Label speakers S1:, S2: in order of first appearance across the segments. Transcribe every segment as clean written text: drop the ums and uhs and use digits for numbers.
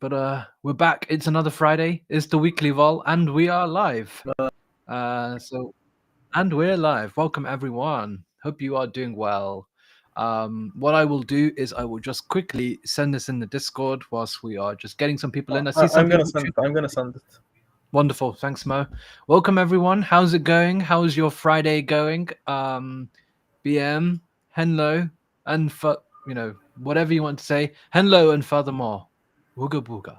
S1: But we're back. It's another Friday. It's the weekly vol, and we are live. So and we're live. Welcome everyone. Hope you are doing well. What I will do is I will just quickly send this in the Discord whilst we are just getting some people in. I see some
S2: I'm gonna
S1: people.
S2: send it. I'm gonna send it.
S1: Wonderful. Thanks, Mo. Welcome everyone. How's it going? How's your Friday going? BM, Henlo, and whatever you want to say. Henlo and furthermore. Wooga booga.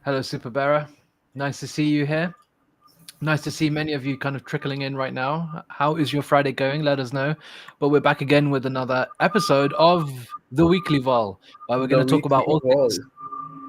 S1: Hello, Super Bearer. Nice to see you here. Nice to see many of you kind of trickling in right now. How is your Friday going? Let us know. But we're back again with another episode of the Weekly Vol, where we're going
S2: The
S1: to talk about
S2: weekly
S1: all
S2: wall.
S1: things.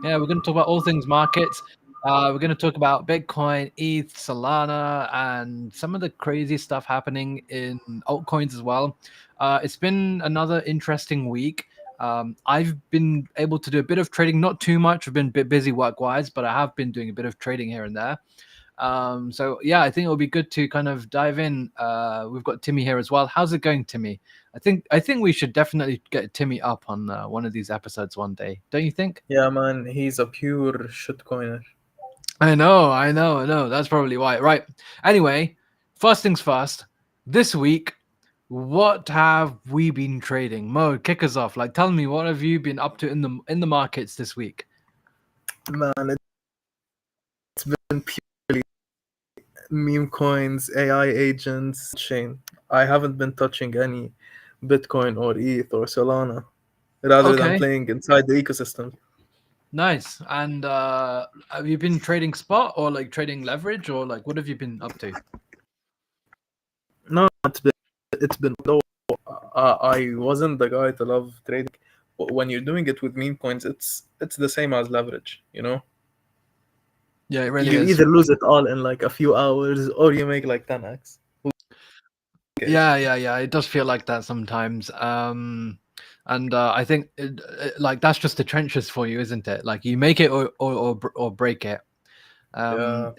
S1: Yeah, we're going to talk about all things markets. We're going to talk about Bitcoin, ETH, Solana, and some of the crazy stuff happening in altcoins as well. It's been another interesting week. I've been able to do a bit of trading, not too much. I've been a bit busy work-wise, but I have been doing a bit of trading here and there. So yeah, I think it'll be good to kind of dive in. We've got Timmy here as well. How's it going, Timmy? I think we should definitely get Timmy up on one of these episodes one day. Don't you think?
S2: Yeah, man, he's a pure shitcoiner.
S1: I know. That's probably why. Right. Anyway, first things first. This week, what have we been trading? Mo, kick us off. Like, tell me, what have you been up to in the markets this week?
S2: Man, it's been purely meme coins, AI agents, chain. I haven't been touching any Bitcoin or ETH or Solana, rather than
S1: Okay,
S2: playing inside the ecosystem.
S1: nice. And have you been trading spot or like trading leverage or like what have you been up to?
S2: No, it's been low. I wasn't the guy to love trading. But when you're doing it with meme coins, it's the same as leverage.
S1: Yeah, it really
S2: You
S1: is.
S2: either lose it all in like a few hours, or you make like 10x. Who cares?
S1: Yeah. It does feel like that sometimes. And I think like that's just the trenches for you, isn't it? Like you make it or break it.
S2: Yeah.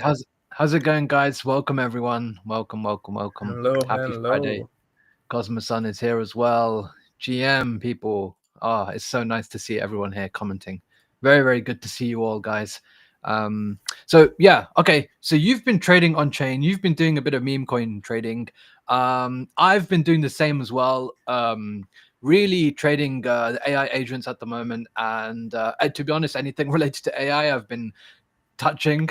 S1: How's it going, guys? Welcome everyone. Welcome.
S2: Hello,
S1: Happy Friday.
S2: hello.
S1: Cosmosun is here as well. GM people. It's so nice to see everyone here commenting. Very, very good to see you all, guys. So yeah, okay. So you've been trading on chain. You've been doing a bit of meme coin trading. I've been doing the same as well. Really trading the AI agents at the moment, and to be honest, anything related to AI, I've been touching,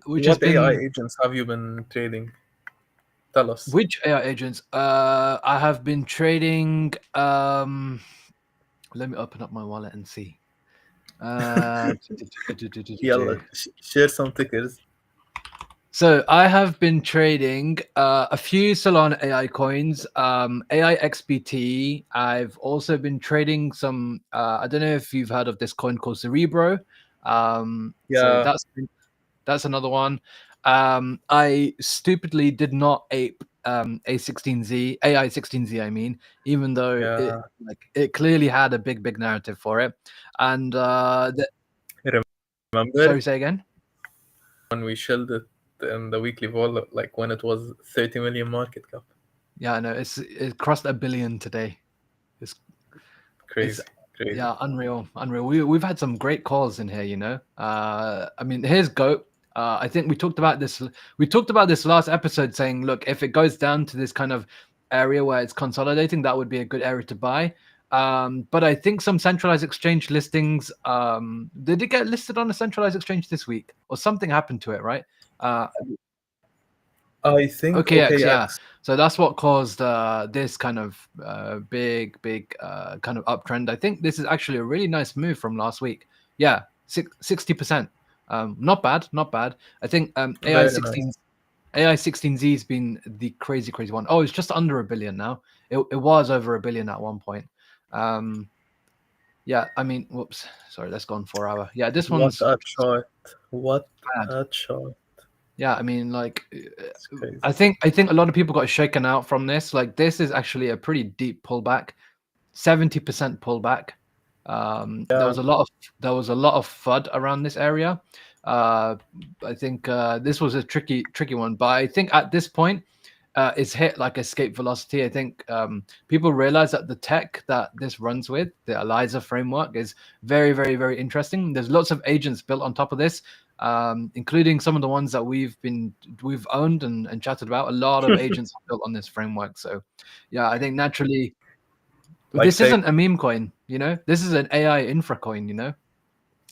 S1: which has
S2: What AI
S1: been
S2: agents have you been trading? Tell us.
S1: which AI agents? I have been trading. Let me open up my wallet and see. Uh,
S2: Yalla, share some tickers.
S1: so I have been trading a few Solana AI coins, AI XBT. I've also been trading some. I don't know if you've heard of this coin called Cerebro. So
S2: Yeah,
S1: that's another one. I stupidly did not ape A16Z, AI16Z, I mean, even though
S2: yeah.
S1: it clearly had a big narrative for it. And
S2: Remember
S1: sorry, say again.
S2: when we shelled it in the weekly vol, like when it was 30 million market cap?
S1: Yeah, no, it crossed a billion today. It's it's
S2: Crazy, crazy.
S1: yeah, unreal. We've had some great calls in here, you know. I mean, here's Goat. I think we talked about this. We talked about this last episode, saying, look, if it goes down to this kind of area where it's consolidating, that would be a good area to buy. But I think some centralized exchange listings. Did it get listed on a centralized exchange this week, or something happened to it, right? Uh,
S2: I think
S1: OKX, yeah.
S2: OKX.
S1: So that's what caused this kind of big kind of uptrend. I think this is actually a really nice move from last week. Yeah, 60%. Not bad, not bad. I think AI
S2: Very
S1: 16
S2: nice.
S1: AI 16Z has been the crazy one. Oh, it's just under a billion now. It was over a billion at one point. Um, yeah, I mean, whoops, sorry, let's go on 4 hour. Yeah, this
S2: What
S1: one's
S2: a chart. What
S1: bad.
S2: a chart.
S1: Yeah, I mean, like,
S2: It's crazy.
S1: I think a lot of people got shaken out from this. Like, this is actually a pretty deep pullback, 70% pullback. There
S2: Yeah,
S1: was a lot of FUD around this area. I think this was a tricky one, but I think at this point, is hit like escape velocity. I think people realize that the tech that this runs with, the ELIZA framework, is very, very, very interesting. There's lots of agents built on top of this, including some of the ones that we've owned and chatted about. A lot of agents are built on this framework. So, yeah, I think naturally,
S2: Like
S1: this
S2: say,
S1: isn't a meme coin. This is an AI infra coin. I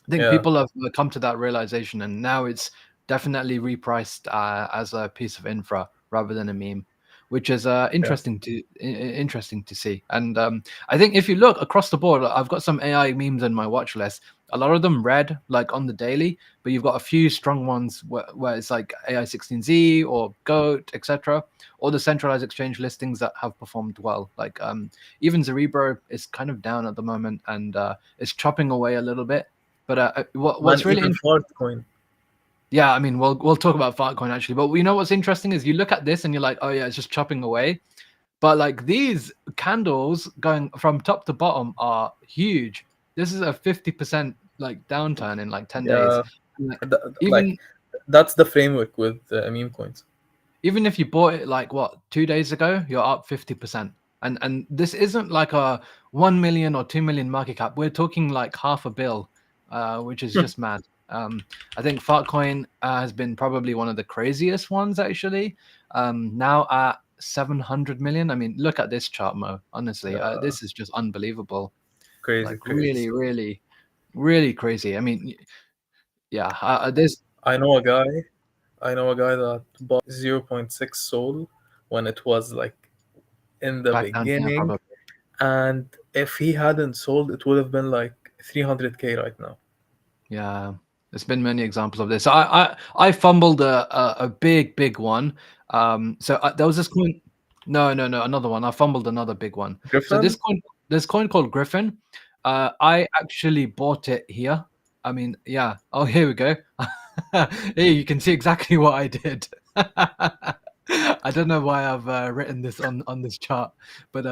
S1: think
S2: yeah,
S1: people have come to that realization, and now it's definitely repriced as a piece of infra rather than a meme, which is
S2: yeah,
S1: interesting to see. And I think if you look across the board, I've got some AI memes in my watch list. A lot of them red, like on the daily, but you've got a few strong ones where it's like AI16Z or GOAT, etc., or the centralized exchange listings that have performed well. Like even Cerebro is kind of down at the moment, and it's chopping away a little bit. But
S2: man,
S1: what's really
S2: even
S1: interesting,
S2: fart coin.
S1: yeah, I mean, we'll talk about Filecoin actually, but what's interesting is you look at this and you're like, oh yeah, it's just chopping away. But like these candles going from top to bottom are huge. This is a 50% like downturn in like 10 days.
S2: Yeah,
S1: And, like
S2: like
S1: even
S2: that's the framework with meme coins.
S1: even if you bought it like what 2 days ago, you're up 50%. And this isn't like a 1 million or 2 million market cap. We're talking like half a bill, which is just mad. I think Fartcoin has been probably one of the craziest ones actually. Now at 700 million. I mean, look at this chart, Mo. Honestly,
S2: Yeah,
S1: this is just unbelievable.
S2: crazy,
S1: Like
S2: crazy
S1: really,
S2: stuff.
S1: really, really crazy. I mean, yeah, there's
S2: I know a guy. I know a guy that bought zero point 0.6 Sol when it was like in the
S1: back down here
S2: beginning,
S1: probably.
S2: and if he hadn't sold, it would have been like 300K right now.
S1: Yeah, there's been many examples of this. I fumbled a big one. So there was this coin. No, no, no, another one. I fumbled another big one. So
S2: Griffin?
S1: this coin called Griffin. I actually bought it here. I mean, yeah. Oh, here we go. Here you can see exactly what I did. I don't know why I've written this on this chart, but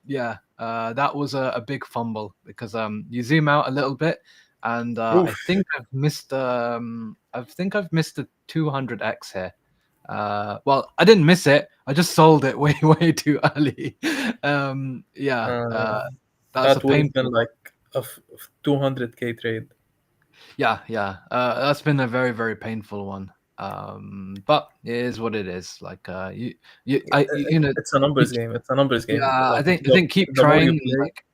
S1: yeah, that was a big fumble because you zoom out a little bit, and I
S2: Oof.
S1: think I've missed the 200x here. Well, I didn't miss it. I just sold it way too early. Yeah,
S2: Uh,
S1: that's a
S2: that would have been
S1: painful one.
S2: like a 200K trade.
S1: Yeah, yeah. That's been a very painful one. But it is what it is. Like
S2: It's a
S1: you,
S2: numbers game. It's a numbers game.
S1: yeah.
S2: Like
S1: I think keep
S2: the more you
S1: trying.
S2: play,
S1: Like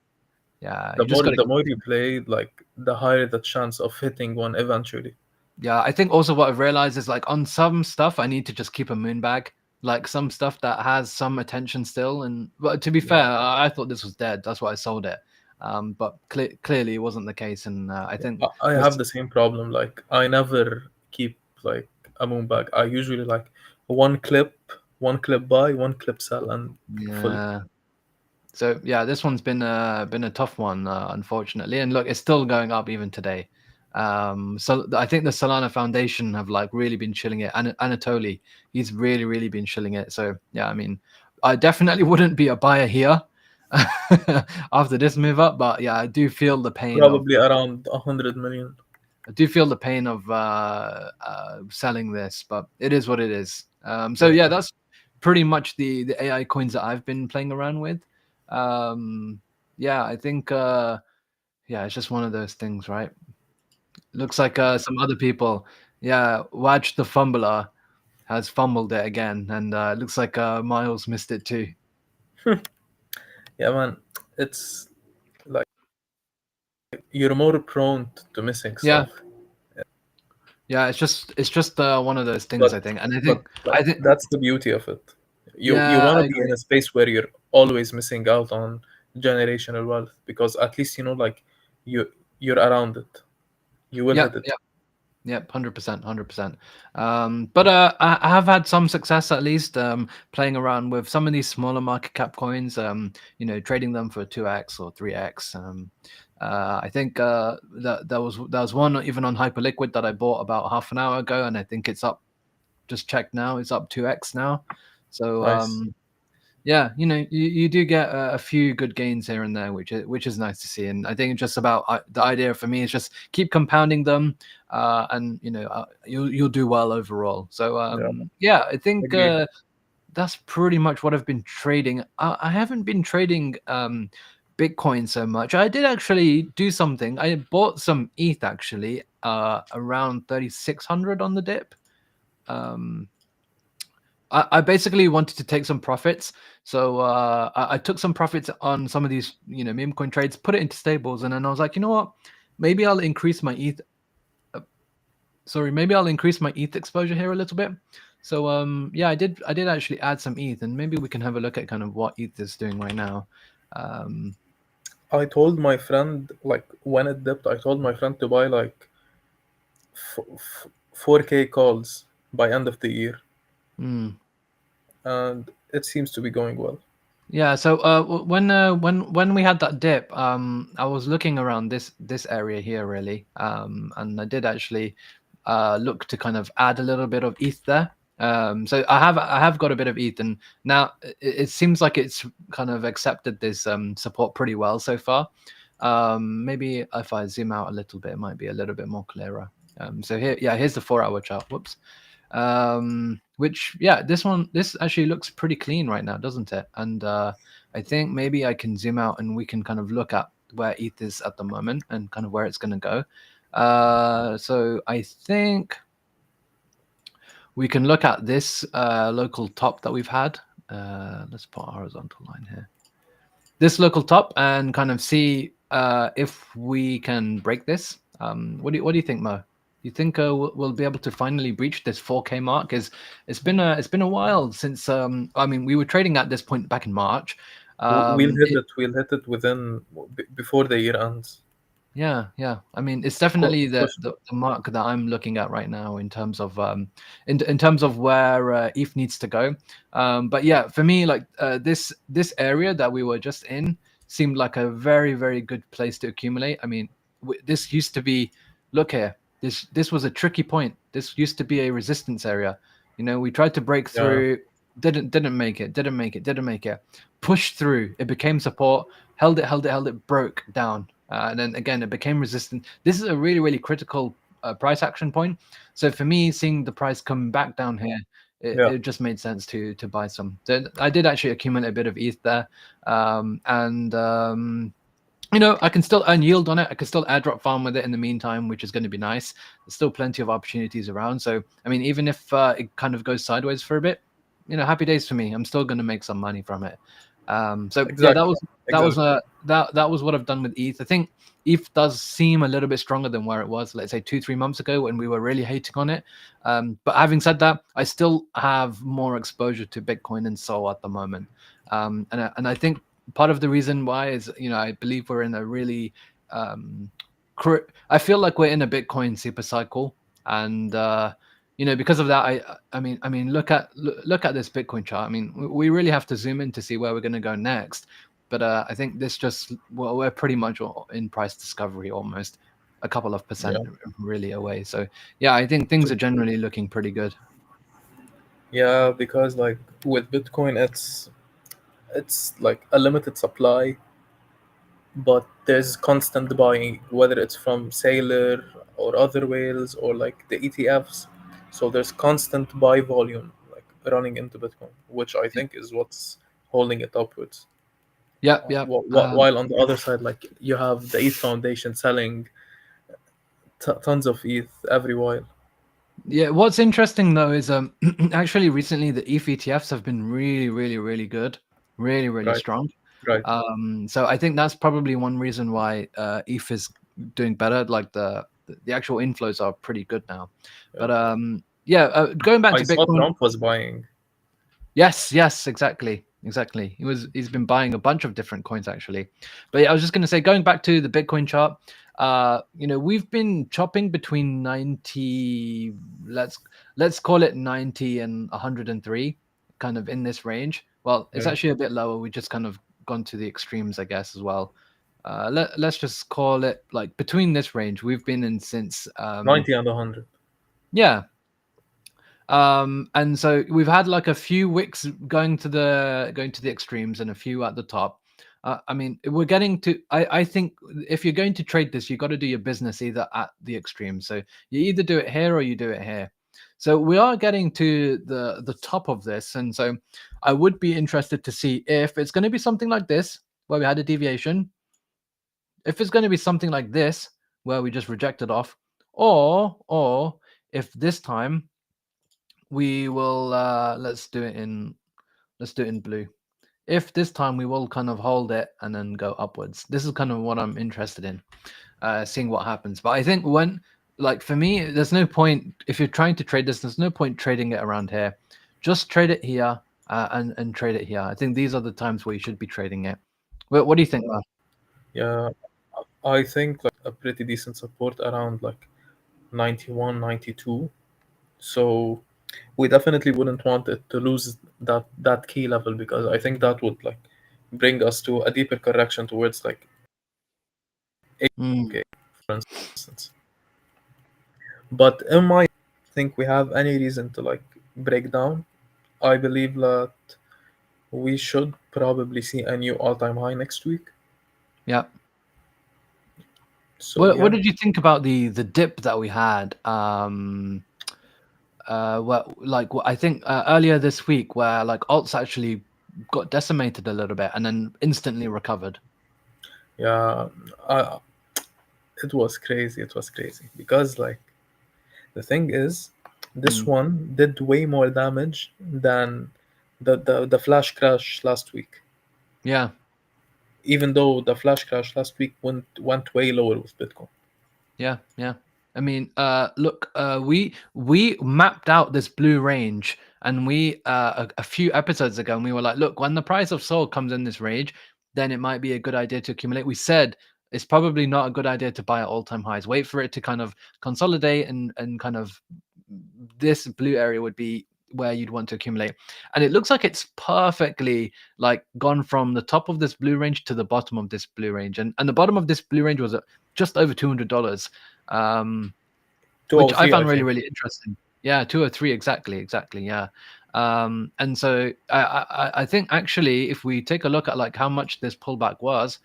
S1: yeah, you just gotta
S2: the more you play, like the higher the chance of hitting one eventually.
S1: Yeah, I think also what I've realized is like on some stuff I need to just keep a moon bag. Like some stuff that has some attention still. And but to be fair,
S2: Yeah.
S1: I thought this was dead. That's why I sold it. But clearly it wasn't the case. And I think
S2: I have
S1: this,
S2: the same problem. Like I never keep like a moon bag. I usually like one clip, one clip buy, one clip sell, and fully.
S1: yeah. So yeah, this one's been a tough one, unfortunately. And look, it's still going up even today. So I think the Solana Foundation have like really been chilling it. And Anatoly, he's really been chilling it. So yeah, I mean, I definitely wouldn't be a buyer here after this move up, but yeah, I do feel the pain of
S2: Probably around 100 million.
S1: selling this, but it is what it is. So
S2: Yeah.
S1: yeah, that's pretty much the AI coins that I've been playing around with. Yeah, I think yeah, it's just one of those things, right? Looks like some other people, yeah, Watch the Fumbler has fumbled it again, and it looks like Miles missed it too.
S2: Yeah, man. It's like you're more prone to missing
S1: Yeah,
S2: stuff.
S1: yeah, it's just one of those things,
S2: But
S1: I think, and
S2: like
S1: I think,
S2: that's the beauty of it. You
S1: yeah,
S2: want
S1: I
S2: to be in
S1: agree.
S2: a space where you're always missing out on generational wealth because at least like you you're around it. You will
S1: Yeah,
S2: hit it.
S1: yeah. Yep, 100%, 100%. But I have had some success at least playing around with some of these smaller market cap coins. Trading them for 2x or 3x. I think that there was one even on Hyperliquid that I bought about half an hour ago, and I think it's up. Just checked now, it's up 2x now. So
S2: Nice.
S1: yeah, you do get a few good gains here and there, which is nice to see. And I think it's just about the idea for me is just keep compounding them, and you'll do well overall. So
S2: Yeah,
S1: yeah, I think
S2: agreed.
S1: that's pretty much what I've been trading. I haven't been trading Bitcoin so much. I did actually do something. I bought some ETH actually, around 3,600 on the dip. Um, I basically wanted to take some profits, so I took some profits on some of these, meme coin trades, put it into stables, and then I was like, you know what? Maybe I'll increase my ETH. Maybe I'll increase my ETH exposure here a little bit. So yeah, I did actually add some ETH, and maybe we can have a look at kind of what ETH is doing right now. Um,
S2: I told my friend, like when it dipped, I told my friend to buy like 4K calls by end of the year,
S1: hmm.
S2: and it seems to be going well.
S1: Yeah, so when we had that dip, I was looking around this area here really, and I did actually look to kind of add a little bit of ETH there. So I have got a bit of ETH, and now it seems like it's kind of accepted this support pretty well so far. Maybe if I zoom out a little bit, it might be a little bit more clearer. So here, yeah, here's the 4 hour chart. Whoops. Which, yeah, this actually looks pretty clean right now, doesn't it? And I think maybe I can zoom out and we can kind of look at where ETH is at the moment and kind of where it's going to go. So I think we can look at this local top that we've had. Let's put a horizontal line here. This local top and kind of see if we can break this. What do you think, Mo? You think we'll be able to finally breach this 4K mark? Is it's been a while since I mean, we were trading at this point back in March.
S2: We'll hit
S1: It,
S2: it. We'll hit it within before the year ends.
S1: yeah. I mean, it's
S2: For,
S1: definitely
S2: for
S1: the mark that I'm looking at right now in terms of in terms of where ETH needs to go. But yeah, for me, like this area that we were just in seemed like a very very good place to accumulate. I mean, this used to be. Look here. This was a tricky point. This used to be a resistance area. We tried to break
S2: Yeah,
S1: through. Didn't make it. Didn't make it. Pushed through. It became support. Held it. Broke down. And then again, it became resistant. This is a really, really critical price action point. So for me, seeing the price come back down here, it,
S2: yeah,
S1: it just made sense to buy some. So I did actually accumulate a bit of ETH there, and I can still earn yield on it. I can still airdrop farm with it in the meantime, which is going to be nice. There's still plenty of opportunities around. So I mean, even if it kind of goes sideways for a bit, happy days for me. I'm still going to make some money from it. So yeah, that
S2: exactly,
S1: was that was
S2: exactly.
S1: that was what I've done with ETH. I think ETH does seem a little bit stronger than where it was, let's say 2-3 months ago when we were really hating on it. But having said that, I still have more exposure to Bitcoin and Sol at the moment. And I think part of the reason why is I believe we're in a really um, I feel like we're in a Bitcoin super cycle, and because of that, I mean, look at this Bitcoin chart. I mean, we really have to zoom in to see where we're going to go next. But I think this just we're pretty much in price discovery, almost a couple of
S2: Yeah,
S1: percent really away. So yeah, I think things are generally looking pretty good.
S2: yeah. Because like with Bitcoin, it's like a limited supply, but there's constant buying, whether it's from Sailor or other whales or like the ETFs. So there's constant buy volume like running into Bitcoin, which I think is what's holding it upwards.
S1: Yeah, yeah.
S2: While on the other side, like you have the ETH Foundation selling tons of ETH every while.
S1: Yeah, what's interesting though is actually recently the ETH ETFs have been really, really, really good, really, really
S2: Right,
S1: strong.
S2: right.
S1: So I think that's probably one reason why ETH is doing better. Like the actual inflows are pretty good now.
S2: Yeah.
S1: But yeah, going back
S2: I
S1: to
S2: saw
S1: Bitcoin.
S2: Trump was buying.
S1: Yes, exactly. He's been buying a bunch of different coins actually. But yeah, I was just going to say, going back to the Bitcoin chart, we've been chopping between 90, let's call it 90 and 103, kind of in this range. Well, it's
S2: Yeah.
S1: actually a bit lower. We just kind of gone to the extremes, I guess, as well. Let's just call it like between this range. We've been in since
S2: 90 and 100.
S1: yeah, and so we've had like a few wicks going to the extremes and a few at the top. I mean, we're getting to. I think if you're going to trade this, you got to do your business either at the extreme. So you either do it here or you do it here. So we are getting to the top of this, and so I would be interested to see if it's going to be something like this where we had a deviation, if it's going to be something like this where we just rejected off, or if this time we will let's do it in blue. If this time we will kind of hold it and then go upwards. This is kind of what I'm interested in, seeing what happens. But I think when, like for me, there's no point if you're trying to trade this. There's no point trading it around here. Just trade it here and trade it here. I think these are the times where you should be trading it. What do you think, Mark?
S2: Yeah, I think like a pretty decent support around like 91, 92. So we definitely wouldn't want it to lose that key level, because I think that would like bring us to a deeper correction towards like
S1: Mm,
S2: 8K, for instance. But in my think we have any reason to like break down. I believe that we should probably see a new all-time high next week.
S1: yeah.
S2: So
S1: What
S2: yeah,
S1: did you think about the dip that we had? I think earlier this week, where like alts actually got decimated a little bit and then instantly recovered.
S2: yeah, I, it was crazy. It was crazy because like the thing is, this
S1: Mm,
S2: one did way more damage than the flash crash last week.
S1: yeah.
S2: Even though the flash crash last week went way lower with Bitcoin.
S1: Yeah, yeah. I mean, look, we mapped out this blue range, and we a few episodes ago, and we were like, look, when the price of Sol comes in this range, then it might be a good idea to accumulate. We said it's probably not a good idea to buy at all-time highs. Wait for it to kind of consolidate and kind of this blue area would be where you'd want to accumulate. And it looks like it's perfectly like gone from the top of this blue range to the bottom of this blue range, and the bottom of this blue range was at just over $200, um, which I
S2: 203, I
S1: found really,
S2: think.
S1: really interesting. Yeah, 203 exactly, exactly. Yeah, and so I think actually, if we take a look at like how much this pullback was,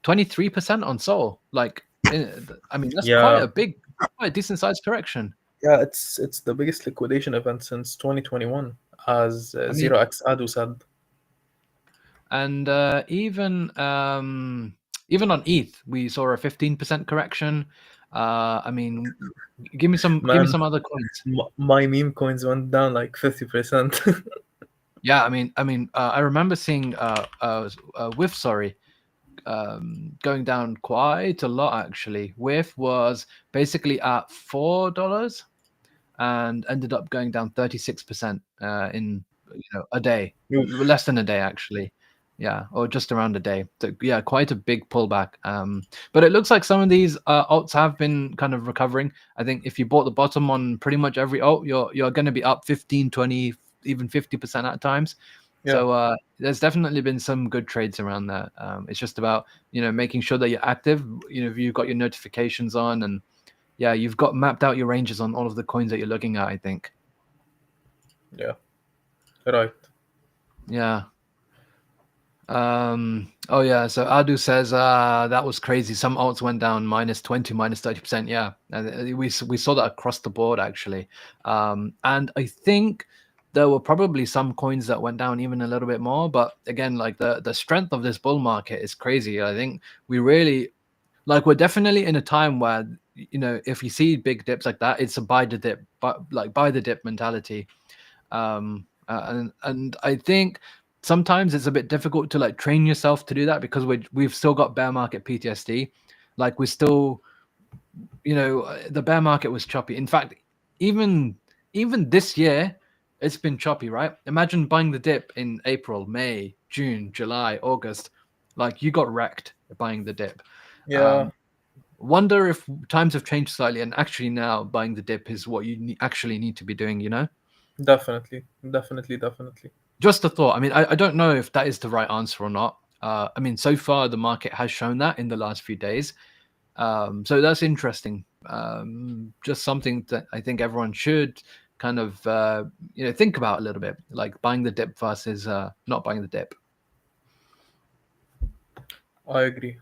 S1: 23% on Sol. Like, I mean, that's quite
S2: Yeah,
S1: a big, quite a decent sized correction.
S2: yeah, it's the biggest liquidation event since 2021, as
S1: I mean,
S2: Zero X Adu said.
S1: and even on ETH, we saw a 15% correction. I mean, give me
S2: Man,
S1: some other coins.
S2: my meme coins went down like 50%.
S1: Yeah, I remember seeing Whiff, sorry, going down quite a lot actually. Whiff was basically at $4 and ended up going down 36% in a day,
S2: Oof.
S1: less than a day actually. Yeah, or just around a day. So yeah, quite a big pullback. But it looks like some of these alts have been kind of recovering. I think if you bought the bottom on pretty much every alt, you're going to be up 15, 20, even 50% at times.
S2: Yeah,
S1: So there's definitely been some good trades around that. It's just about making sure that you're active. You've got your notifications on, and yeah, you've got mapped out your ranges on all of the coins that you're looking at, I think.
S2: yeah, right.
S1: Yeah. Oh yeah, so Adu says that was crazy. Some alts went down minus 20, minus 30%. Yeah. And we saw that across the board actually. And I think there were probably some coins that went down even a little bit more, but again, like the strength of this bull market is crazy. I think we really like we're definitely in a time where if you see big dips like that, it's a buy the dip, but like buy the dip mentality. And I think sometimes it's a bit difficult to like train yourself to do that because we've still got bear market PTSD. Like we're still, the bear market was choppy. In fact, even this year, it's been choppy, right? Imagine buying the dip in April, May, June, July, August. Like you got wrecked buying the dip.
S2: Yeah,
S1: Um, Wonder if times have changed slightly, and actually now buying the dip is what you actually need to be doing.
S2: definitely, definitely, definitely.
S1: Just a thought. I mean, I don't know if that is the right answer or not. I mean, so far the market has shown that in the last few days. So that's interesting. Just something that I think everyone should kind of think about a little bit, like buying the dip versus not buying the dip.
S2: I agree.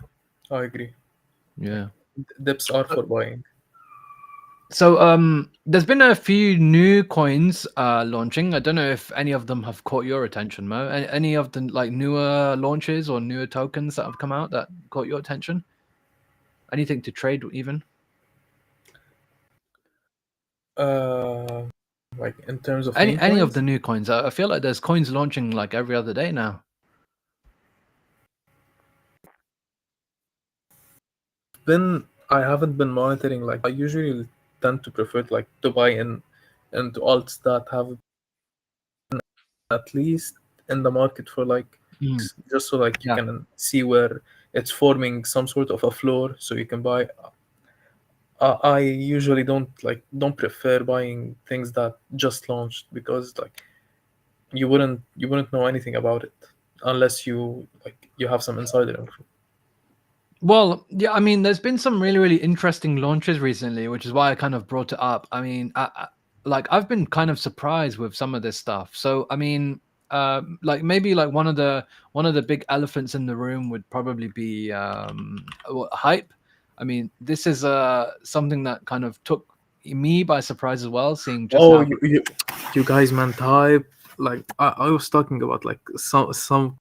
S2: I agree. Like
S1: Yeah.
S2: dips are for buying.
S1: There's been a few new coins launching. I don't know if any of them have caught your attention, Mo. Any of the like newer launches or newer tokens that have come out that caught your attention? Anything to trade even?
S2: Uh, like in terms of
S1: Any
S2: meme
S1: of the
S2: coins,
S1: new coins? I feel like there's coins launching like every other day now.
S2: been I haven't been monitoring. Like I usually tend to prefer like to buy in into alts that have at least in the market for like
S1: Mm,
S2: just so like you
S1: yeah.
S2: can see where it's forming some sort of a floor so you can buy. I usually don't prefer buying things that just launched because like you wouldn't know anything about it unless you have some insider info.
S1: Well, yeah, I mean, there's been some really, really interesting launches recently, which is why I kind of brought it up. I mean, like I've been kind of surprised with some of this stuff. So, I mean, like maybe like one of the big elephants in the room would probably be hype. I mean, this is something that kind of took me by surprise as well, seeing just
S2: Oh,
S1: how.
S2: you guys meant hype. Like I was talking about like some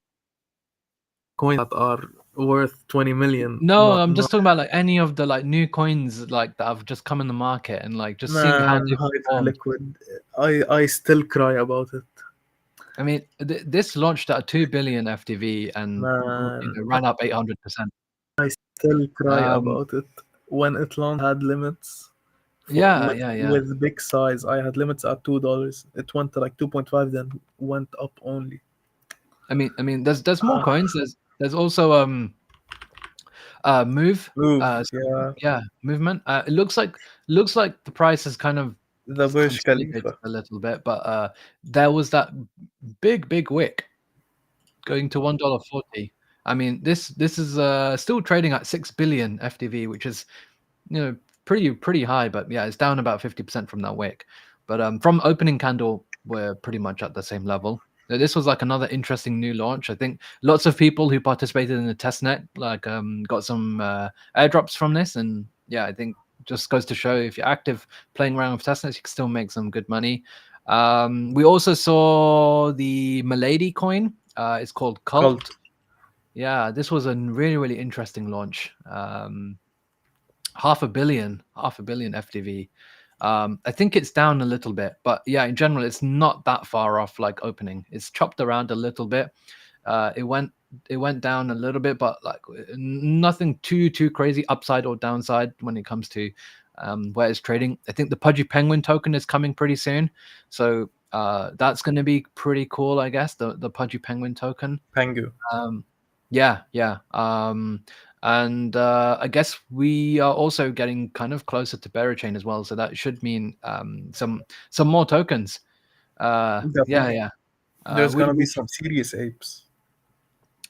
S2: coins that are worth 20 million,
S1: No,
S2: not
S1: I'm
S2: not
S1: just talking about like any of the like new coins like that have just come in the market and like just seeing how
S2: man,
S1: they
S2: hype
S1: performed.
S2: liquid. I still cry about it.
S1: I mean, this launched at 2 billion FTV and
S2: Man,
S1: ran up 800%.
S2: I still cry
S1: Um,
S2: about it. When it launched, had limits for
S1: yeah, yeah, yeah.
S2: with big size. I had limits at $2. It went to like 2.5, then went up only.
S1: I mean, there's more coins. There's also move
S2: Move,
S1: uh
S2: yeah.
S1: yeah, movement. It looks like the price has kind of
S2: The Burj
S1: consolidated
S2: Khalifa.
S1: a little bit, but there was that big wick going to $1.40. I mean, this is still trading at 6 billion FTV, which is pretty high, but yeah, it's down about 50% from that wick. But from opening candle, we're pretty much at the same level. So this was like another interesting new launch. I think lots of people who participated in the testnet like got some airdrops from this, and yeah, I think just goes to show if you're active playing around with testnets, you can still make some good money. We also saw the Milady coin. It's called
S2: Cult.
S1: Cult. Yeah, this was a really interesting launch. Half a billion FTV. I think it's down a little bit, but yeah, in general, it's not that far off like opening. It's chopped around a little bit. It went down a little bit, but like nothing too crazy upside or downside when it comes to where it's trading. I think the Pudgy Penguin token is coming pretty soon, so that's going to be pretty cool, I guess. The Pudgy Penguin token.
S2: Pengu.
S1: Um, yeah, yeah. And I guess we are also getting kind of closer to bearer chain as well, so that should mean some more tokens. Yeah,
S2: Definitely.
S1: yeah.
S2: There's
S1: We,
S2: gonna be
S1: we
S2: some serious apes.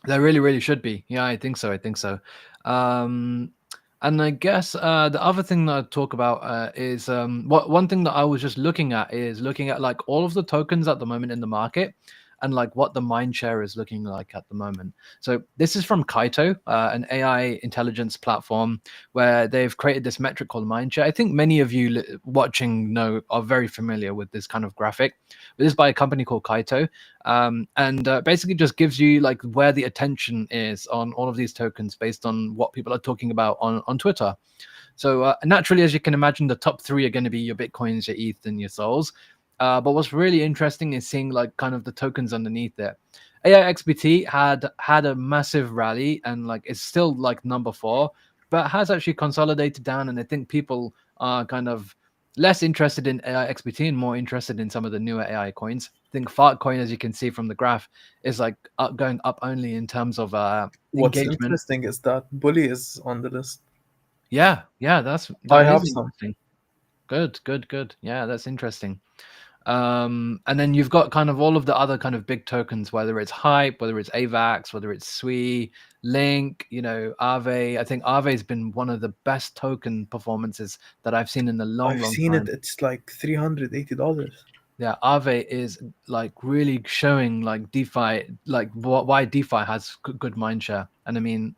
S1: there really should be. Yeah, I think so. I think so. Um, and I guess the other thing that I'd talk about is what one thing that I was just looking at is looking at like all of the tokens at the moment in the market and like what the mind share is looking like at the moment. So this is from Kaito, an AI intelligence platform where they've created this metric called mind share. I think many of you watching know are very familiar with this kind of graphic. But this is by a company called Kaito, and basically just gives you like where the attention is on all of these tokens based on what people are talking about on Twitter. So naturally, as you can imagine, the top three are going to be your Bitcoins, your ETH, and your Souls. But what's really interesting is seeing like kind of the tokens underneath it. AIXBT had a massive rally and like it's still like number four, but has actually consolidated down. And I think people are kind of less interested in AIXBT and more interested in some of the newer AI coins. I think Fartcoin, as you can see from the graph, is like going up only in terms of
S2: What's
S1: engagement.
S2: interesting is that Bully is on the list.
S1: Yeah, yeah,
S2: I
S1: that is
S2: have some.
S1: interesting. Good. Yeah, that's interesting. And then you've got kind of all of the other kind of big tokens, whether it's Hype, whether it's AVAX, whether it's Sui, Link, Aave. I think Aave's been one of the best token performances that I've seen in a
S2: I've
S1: long
S2: seen it.
S1: time.
S2: It's like $380.
S1: Yeah, Aave is like really showing like DeFi, like why DeFi has good mind share. And I mean,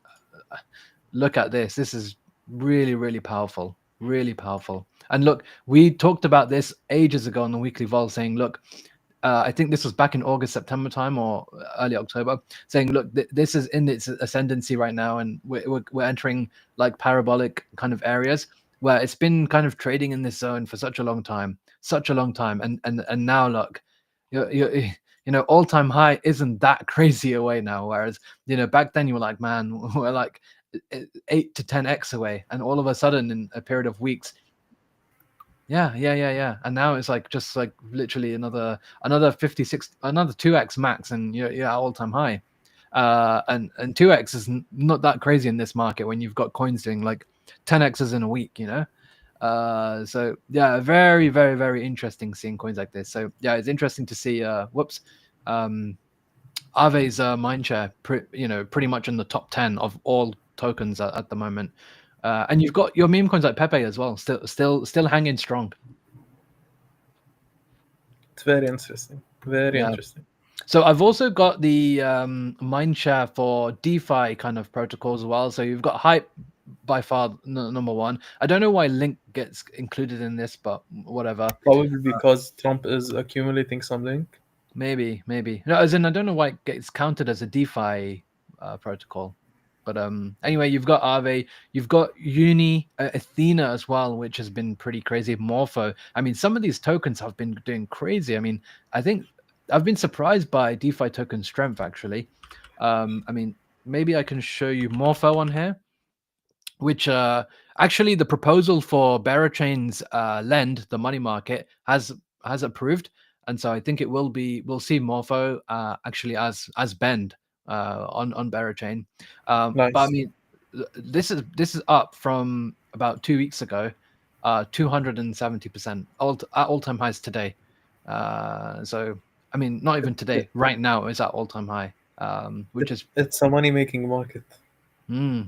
S1: look at this. This is really powerful. really powerful. And look, we talked about this ages ago on the weekly vol, saying, look, I think this was back in August, September time, or early October, saying, look, this is in its ascendancy right now, and we're entering like parabolic kind of areas where it's been kind of trading in this zone for such a long time, and now look, you all time high isn't that crazy away now. Whereas back then you were like, man, we're like 8 to 10x away, and all of a sudden in a period of weeks. Yeah. And now it's like just like literally another 56, another 2x max, and you're at all time high. And 2x is not that crazy in this market when you've got coins doing like 10x's in a week, So yeah, very, very, very interesting seeing coins like this. So yeah, it's interesting to see. Aave's mindshare, pretty much in the top 10 of all tokens at the moment. And you've got your meme coins like Pepe as well, still hanging strong.
S2: It's very interesting. Very
S1: Yeah.
S2: interesting.
S1: So I've also got the mindshare for DeFi kind of protocols as well. So you've got Hype by far number one. I don't know why Link gets included in this, but whatever.
S2: Probably because Trump is accumulating something.
S1: Maybe. No, as in I don't know why it gets counted as a DeFi protocol. But anyway, you've got Aave, you've got Uni, Athena as well, which has been pretty crazy. Morpho. I mean, some of these tokens have been doing crazy. I mean, I think I've been surprised by DeFi token strength actually. I mean, maybe I can show you Morpho on here, which actually the proposal for Berachain's lend, the money market, has approved, and so I think we'll see Morpho actually as Bend on Berachain. But I
S2: Nice.
S1: mean, this is up from about 2 weeks ago, 270% at all time highs today. So I mean, not even today, right now it's at all time high, which is
S2: It's a money making market.
S1: it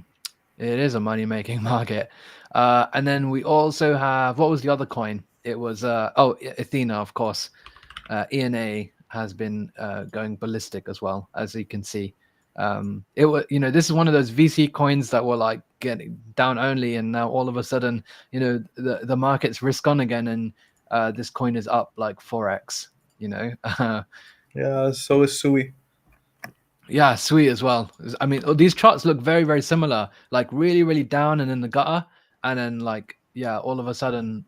S1: is a money making market. And then we also have, what was the other coin? It was Athena, of course. ENA has been going ballistic as well, as you can see. It was, this is one of those VC coins that were like getting down only, and now all of a sudden, the market's risk on again, and this coin is up like 4x.
S2: Yeah, so is Sui.
S1: Yeah, sweet as well. I mean, these charts look very, very similar, like really, really down and in the gutter, and then like, yeah, all of a sudden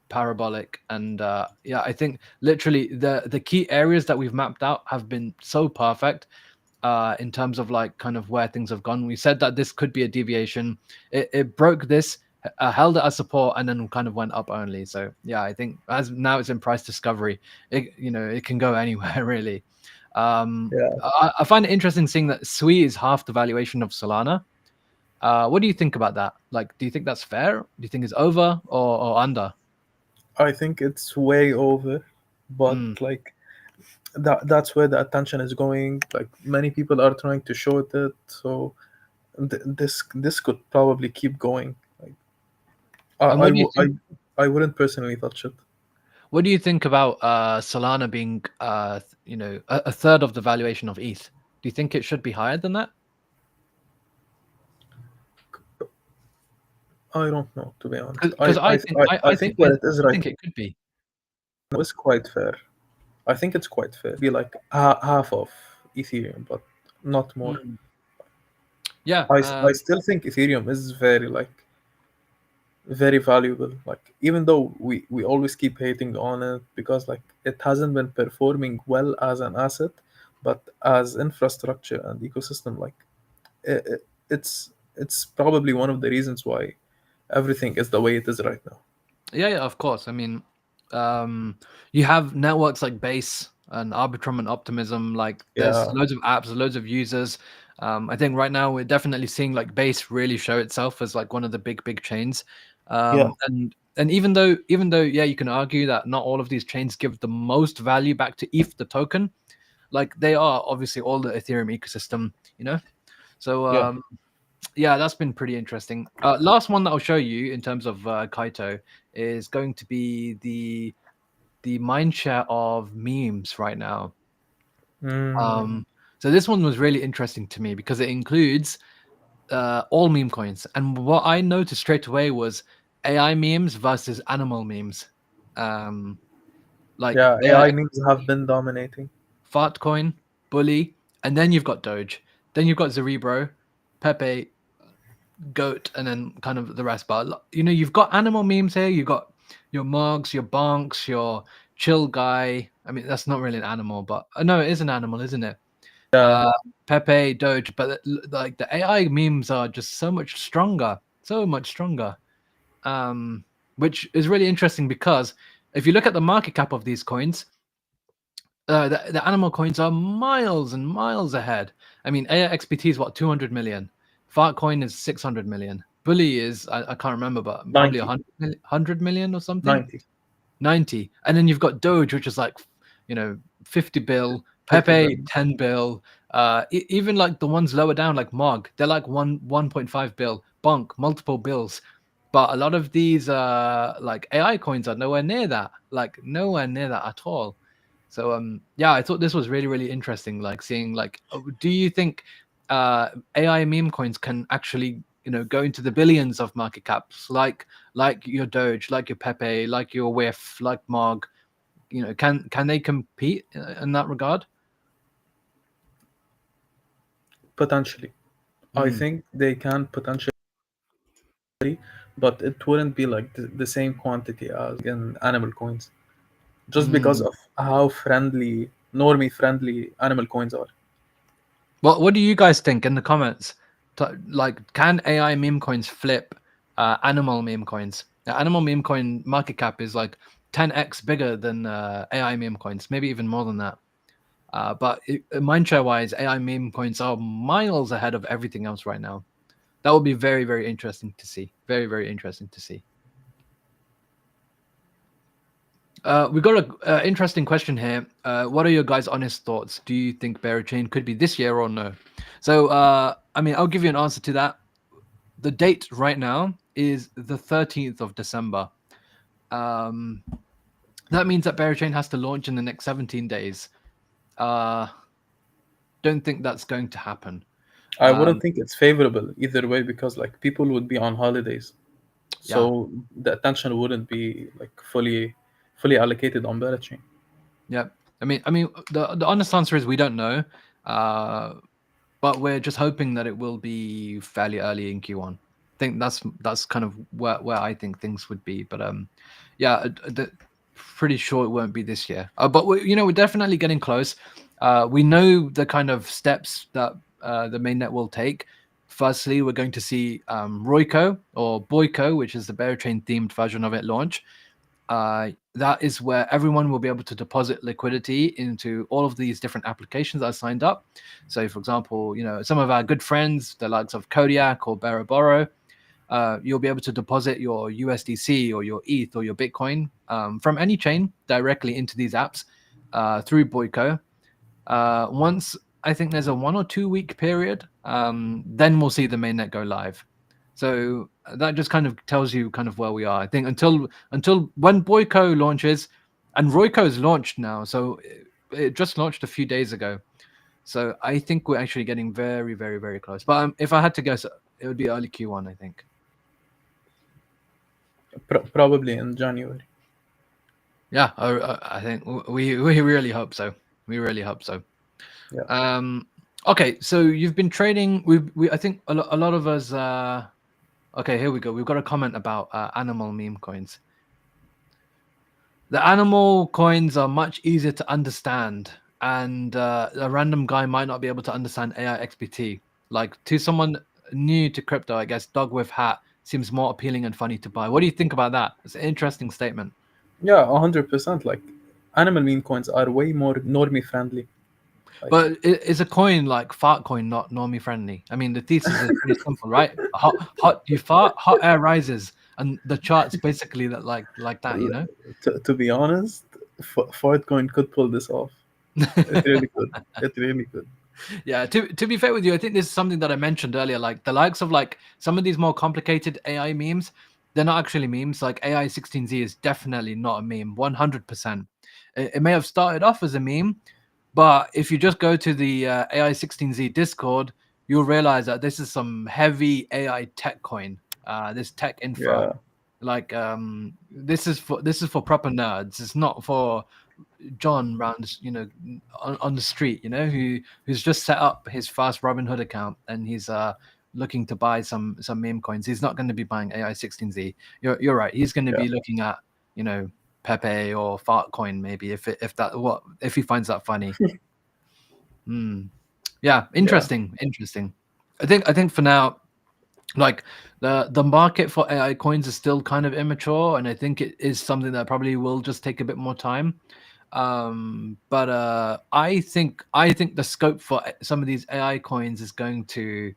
S1: parabolic. And yeah, I think literally the key areas that we've mapped out have been so perfect in terms of like kind of where things have gone. We said that this could be a deviation. It broke this, held it as support, and then kind of went up only. So yeah, I think as now it's in price discovery, it can go anywhere really.
S2: Yeah,
S1: I find it interesting seeing that Sui is half the valuation of Solana. What do you think about that? Like, do you think that's fair? Do you think it's over or under?
S2: I think it's way over, but
S1: Mm.
S2: like that's where the attention is going. Like many people are trying to short it, so this could probably keep going. Like
S1: And what do you think?
S2: I wouldn't personally touch it.
S1: What do you think about Solana being, a third of the valuation of ETH? Do you think it should be higher than that?
S2: I don't know, to be honest.
S1: Because
S2: I think where it is
S1: I
S2: right
S1: think it could be.
S2: now is quite fair. I think it's quite fair. Be like half of Ethereum, but not more.
S1: Mm. Yeah.
S2: I still think Ethereum is very valuable. Like even though we always keep hating on it because like it hasn't been performing well as an asset, but as infrastructure and ecosystem, like it's probably one of the reasons why everything is the way it is right now.
S1: Yeah, of course. I mean, you have networks like Base and Arbitrum and Optimism. Like, there's
S2: Yeah,
S1: loads of apps, loads of users. I think right now we're definitely seeing like Base really show itself as like one of the big chains.
S2: yeah,
S1: And even though yeah, you can argue that not all of these chains give the most value back to ETH the token. Like, they are obviously all the Ethereum ecosystem. So
S2: yeah.
S1: yeah, that's been pretty interesting. Last one that I'll show you in terms of Kaito is going to be the mind share of memes right now.
S2: Mm,
S1: So this one was really interesting to me because it includes all meme coins, and what I noticed straight away was, 80% of the meme coins are in the top 10. 80%. 80%. And what I noticed straight away was, 80% of the meme coins are in the top 10. 80%. And what I noticed straight away was, 80% of the meme coins are in the top 10. 80%. And what I noticed straight away was, 80% of the meme coins are in the top 10. AI memes versus animal memes. Um, like
S2: Yeah,
S1: AI
S2: AI memes have been dominating.
S1: Fartcoin, Bully, and then you've got Doge. Then you've got Cerebro, Pepe, Goat, and then kind of the rest. But you've got animal memes here. You've got your Mugs, your Bonks, your Chill Guy. I mean, that's not really an animal, but no, it is an animal, isn't it?
S2: Yeah,
S1: Uh, Pepe, Doge, but like the AI memes are just so much stronger. Which is really interesting because if you look at the market cap of these coins, the animal coins are miles and miles ahead. I mean, AXPT is what 200 million. Fartcoin is 600 million. Bully is I can't remember, but probably
S2: 90,
S1: 100 million or something.
S2: 90,
S1: 90, and then you've got Doge, which is like 50 bill.
S2: 50
S1: Pepe
S2: billion.
S1: 10 bill. Even like the ones lower down, like Mog, they're like 1.5 bill. Bonk multiple bills. But a lot of these like AI coins are nowhere near that, like nowhere near that at all. So yeah, I thought this was really really interesting, like seeing like do you think AI meme coins can actually go into the billions of market caps, like your Doge, like your Pepe, like your Whiff, like Mog? Can they compete in that regard?
S2: Potentially. I
S1: Mm.
S2: think they can potentially, but it wouldn't be like the same quantity as in animal coins, just because
S1: Mm.
S2: of how friendly, normie friendly animal coins are.
S1: What do you guys think in the comments? Like, can AI meme coins flip animal meme coins? The animal meme coin market cap is like 10x bigger than AI meme coins, maybe even more than that. But mindshare wise, AI meme coins are miles ahead of everything else right now. That would be very, very interesting to see. Very, very interesting to see. We got a interesting question here. What are your guys' honest thoughts? Do you think Bear Chain could be this year or no? So, I mean, I'll give you an answer to that. The date right now is the 13th of December. Um, that means that Bear Chain has to launch in the next 17 days. Uh, don't think that's going to happen.
S2: I wouldn't
S1: Um,
S2: think it's favorable either way because like people would be on holidays,
S1: yeah,
S2: so the attention wouldn't be like fully allocated on Belichick.
S1: yeah. I mean, the honest answer is we don't know. Uh, but we're just hoping that it will be fairly early in Q1. I think that's kind of where I think things would be. But yeah, pretty sure it won't be this year. But we're definitely getting close. We know the kind of steps that the mainnet will take. Firstly, we're going to see Royco or Boyco, which is the Berachain themed version of it, launch. That is where everyone will be able to deposit liquidity into all of these different applications that are signed up. So, for example, some of our good friends, the likes of Kodiak or Baraboro, you'll be able to deposit your USDC or your ETH or your Bitcoin from any chain directly into these apps through Boyco. Once I think there's a 1 or 2 week period, then we'll see the mainnet go live. So that just kind of tells you kind of where we are. I think until when Boyco launches, and Royco is launched now, so it just launched a few days ago. So I think we're actually getting very, very, very close. But if I had to guess, it would be early Q1, I think.
S2: Probably in January.
S1: Yeah, I think we really hope so. We really hope so.
S2: Yeah,
S1: Okay, so you've been trading. We I think a lot of us. Okay, here we go. We've got a comment about animal meme coins. The animal coins are much easier to understand, and a random guy might not be able to understand AI XPT. Like to someone new to crypto, I guess dog with hat seems more appealing and funny to buy. What do you think about that? It's an interesting statement.
S2: yeah, 100%. Like animal meme coins are way more normie friendly. Like
S1: But is a coin like fart coin not normie friendly? I mean, the thesis is pretty simple, right? Hot, you fart, hot air rises, and the chart's basically that like that, you know.
S2: to be honest, Fortcoin could pull this off. It really could. It really could.
S1: Yeah, to be fair with you, I think this is something that I mentioned earlier. Like the likes of like some of these more complicated AI memes, they're not actually memes. Like AI 16Z is definitely not a meme, 100%. It may have started off as a meme, but if you just go to the AI 16Z Discord, you'll realize that this is some heavy AI tech coin, this tech infra.
S2: Yeah,
S1: Like this is for proper nerds. It's not for John round, on the street, who's just set up his fast Robinhood account and he's looking to buy some meme coins. He's not going to be buying AI16Z. You're right. He's going to
S2: Yeah,
S1: be looking at Pepe or Fartcoin maybe if he finds that funny. Hmm. Yeah,
S2: yeah,
S1: interesting. I think for now, like the market for AI coins is still kind of immature, and I think it is something that probably will just take a bit more time. But I think the scope for some of these AI coins is going to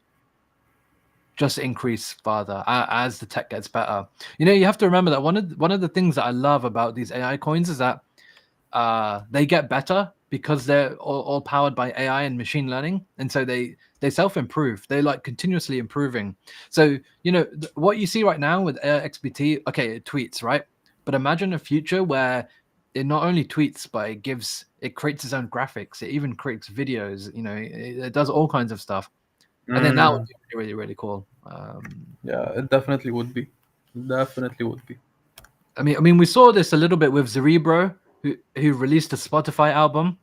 S1: just increase further as the tech gets better. You have to remember that one of the things that I love about these AI coins is that they get better because they're all powered by AI and machine learning, and so they self-improve. They're like continuously improving. So what you see right now with XBT, okay, it tweets, right? But imagine a future where it not only tweets, but it creates its own graphics. It even creates videos. It does all kinds of stuff. I think that would
S2: mm,
S1: be really, really cool.
S2: yeah. It definitely would be. Definitely would be.
S1: I mean, we saw this a little bit with Cerebro, who released a Spotify album.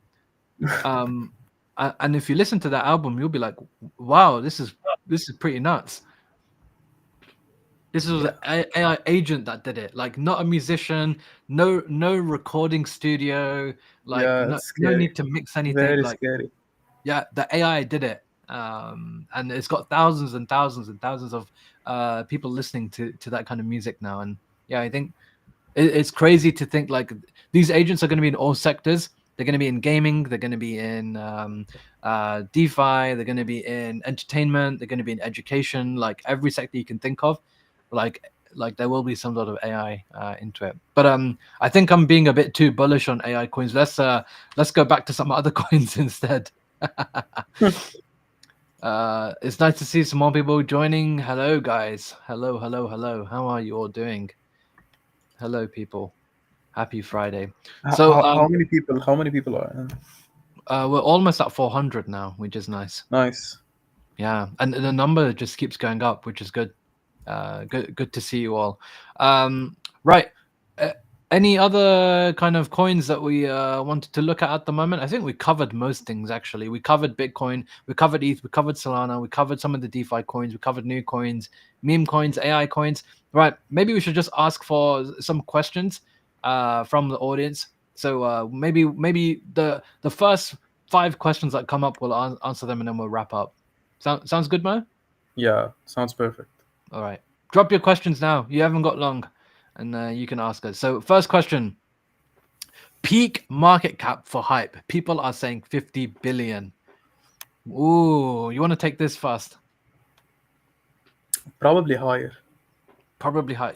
S1: Um, and if you listen to that album, you'll be like, "Wow, this is pretty nuts." This was
S2: Yeah,
S1: an AI agent that did it, like not a musician, no recording studio, like
S2: yeah.
S1: no
S2: It's
S1: no
S2: scary.
S1: need to mix anything.
S2: Very
S1: Like,
S2: scary.
S1: yeah, the AI did it, and it's got thousands and thousands and thousands of people listening to that kind of music now. And yeah, I think it's crazy to think like these agents are going to be in all sectors. They're going to be in gaming. They're going to be in DeFi. They're going to be in entertainment. They're going to be in education. Like every sector you can think of, like like there will be some sort of AI into it. But I think I'm being a bit too bullish on AI coins. Let's go back to some other coins instead. It's nice to see some more people joining. Hello, guys. Hello, hello, hello. How are you all doing? Hello, people. Happy Friday. So
S2: How many people? How many people are?
S1: we're almost at 400 now, which is nice.
S2: Nice.
S1: Yeah, and the number just keeps going up, which is good. Good to see you all. Right. Uh, any other kind of coins that we wanted to look at the moment? I think we covered most things actually. We covered Bitcoin, we covered ETH, we covered Solana, we covered some of the DeFi coins, we covered new coins, meme coins, AI coins. Right. Maybe we should just ask for some questions from the audience. So maybe the first 5 questions that come up, we'll answer them and then we'll wrap up. Sounds good, Mo?
S2: Yeah, sounds perfect.
S1: All right. Drop your questions now. You haven't got long, and you can ask us. So, first question: peak market cap for hype. People are saying 50 billion. Ooh, you want to take this first?
S2: Probably higher.
S1: Probably high.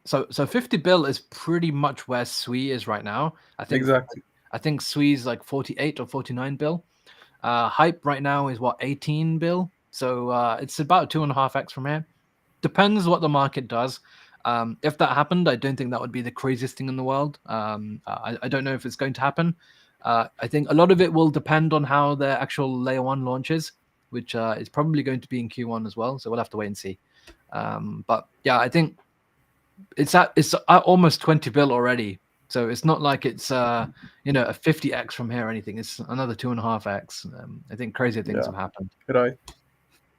S1: So 50 bill is pretty much where Sui is right now. I think
S2: Exactly.
S1: I think Sui's like 48 or 49 bill. Hype right now is what, 18 bill. So it's about 2.5x from here. Depends what the market does. If that happened, I don't think that would be the craziest thing in the world. I don't know if it's going to happen. I think a lot of it will depend on how the actual layer one launches, which is probably going to be in Q1 as well. So we'll have to wait and see. But yeah, I think it's at almost 20 bill already. So it's not like it's a 50x from here or anything. It's another 2.5x. I think crazier things
S2: Yeah.
S1: have happened.
S2: Right.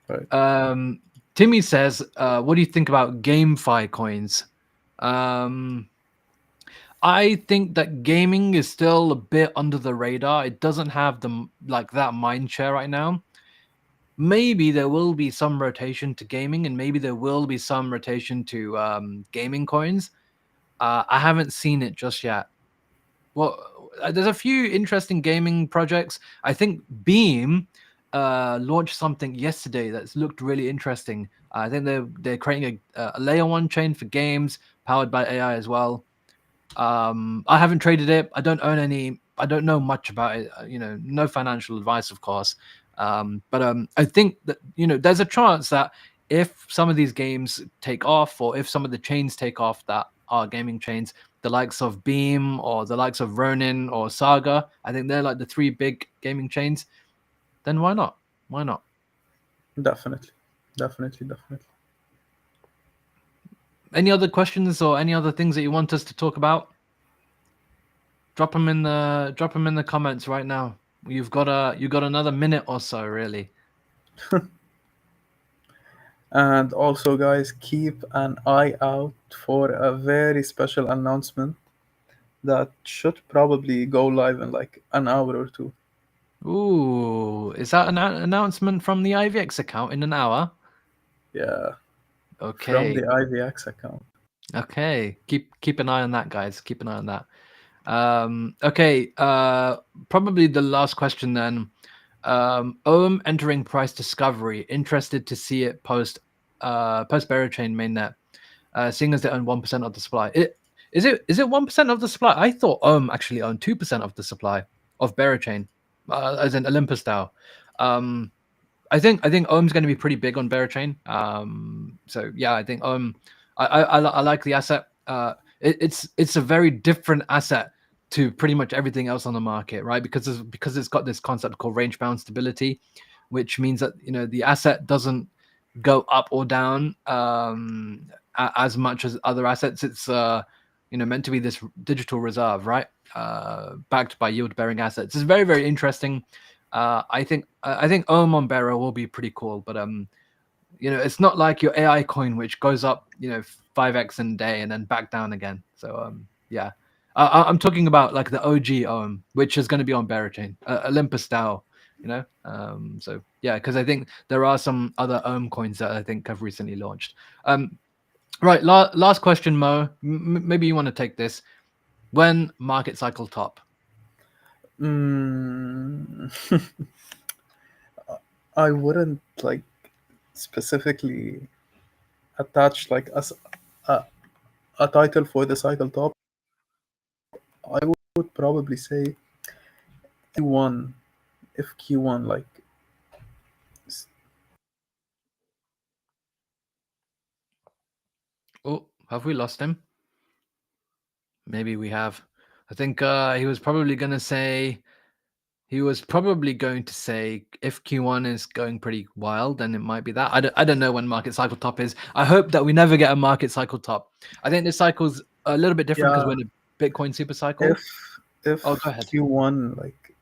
S2: Right.
S1: Timmy says, "What do you think about GameFi coins?" Um, I think that gaming is still a bit under the radar. It doesn't have that mind share right now. Maybe there will be some rotation to gaming, and maybe there will be some rotation to gaming coins. I haven't seen it just yet. Well, there's a few interesting gaming projects. I think Beam launched something yesterday that's looked really interesting. I think they're creating a layer one chain for games powered by AI as well. I haven't traded it. I don't own any. I don't know much about it. No financial advice, of course. But I think that there's a chance that if some of these games take off, or if some of the chains take off that are gaming chains, the likes of Beam or the likes of Ronin or Saga, I think they're like the three big gaming chains. Then why not? Why not?
S2: Definitely. Definitely. Definitely.
S1: Any other questions or any other things that you want us to talk about? Drop them in the comments right now. You got another minute or so, really.
S2: And also, guys, keep an eye out for a very special announcement that should probably go live in like an hour or two.
S1: Ooh, is that an announcement from the IVX account in an hour?
S2: Yeah, from
S1: Okay,
S2: the IVX account.
S1: okay. Keep an eye on that, guys. Keep an eye on that. Okay. Probably the last question then. OM entering price discovery. Interested to see it post Berachain mainnet. Seeing as they own 1% of the supply. Is it 1% of the supply? I thought actually owned 2% of the supply of Berachain, as in Olympus DAO. I think Ohm's going to be pretty big on Berachain. So yeah, I think I like the asset. It's a very different asset to pretty much everything else on the market, right? Because it's got this concept called range bound stability, which means that the asset doesn't go up or down as much as other assets. It's meant to be this digital reserve, right? Backed by yield bearing assets. It's very, very interesting. I think Ohm on Bearer will be pretty cool, but it's not like your AI coin which goes up 5x in a day and then back down again. So yeah, I'm talking about like the OG Ohm, which is going to be on Bearer chain, Olympus DAO. So yeah, because I think there are some other Ohm coins that I think have recently launched. Right, last question, Mo. Maybe you want to take this. When market cycle top?
S2: Mm, I wouldn't like specifically attach like a, a title for the cycle top. I would probably say Q1, if Q1 like s-
S1: Oh, have we lost him? Maybe we have. I think he was probably going to say if Q1 is going pretty wild, then it might be that. I don't know when market cycle top is. I hope that we never get a market cycle top. I think this cycle's a little bit different because
S2: yeah,
S1: we're in a Bitcoin super
S2: if
S1: cycle. Oh, go
S2: if
S1: ahead.
S2: Q1 like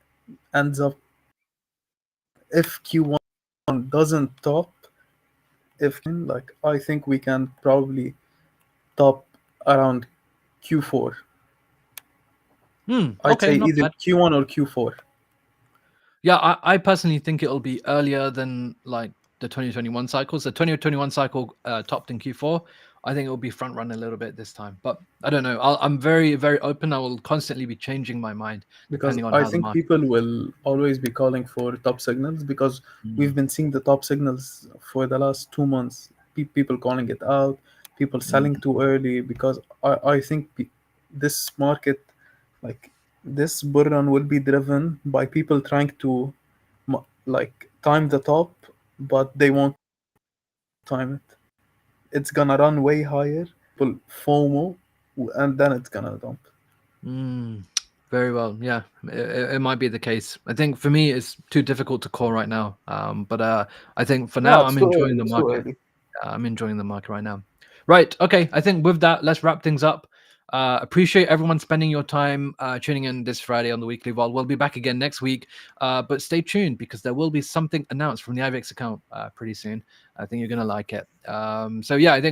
S2: ends up if Q1 doesn't top, if like I think we can probably top around Q4. I'd
S1: Okay,
S2: say
S1: not
S2: either
S1: bad.
S2: Q1 or Q4
S1: Yeah, I personally think it'll be earlier than like the 2021 cycle. So 2021 cycle topped in Q4. I think it'll be front run a little bit this time, but I don't know. I'm very, very open. I will constantly be changing my mind
S2: because
S1: depending on
S2: I
S1: how the
S2: think
S1: market.
S2: people will always be calling for top signals because we've
S1: Mm,
S2: been seeing the top signals for the last 2 months. People calling it out, people selling
S1: mm,
S2: too early because I think this market, like this bull run, will be driven by people trying to like time the top, but they won't time it. It's gonna run way higher, people FOMO, and then it's gonna dump.
S1: mm. Very well. Yeah, it might be the case. I think for me, it's too difficult to call right now. But I think for
S2: Yeah,
S1: now,
S2: it's
S1: I'm
S2: too
S1: enjoying
S2: early.
S1: the
S2: It's too
S1: market.
S2: early.
S1: I'm enjoying the market right now. Right. Okay. I think with that, let's wrap things up. Appreciate everyone spending your time tuning in this Friday on the Weekly Vol. We'll be back again next week, but stay tuned because there will be something announced from the IVX account pretty soon. I think you're gonna like it. So yeah, I think.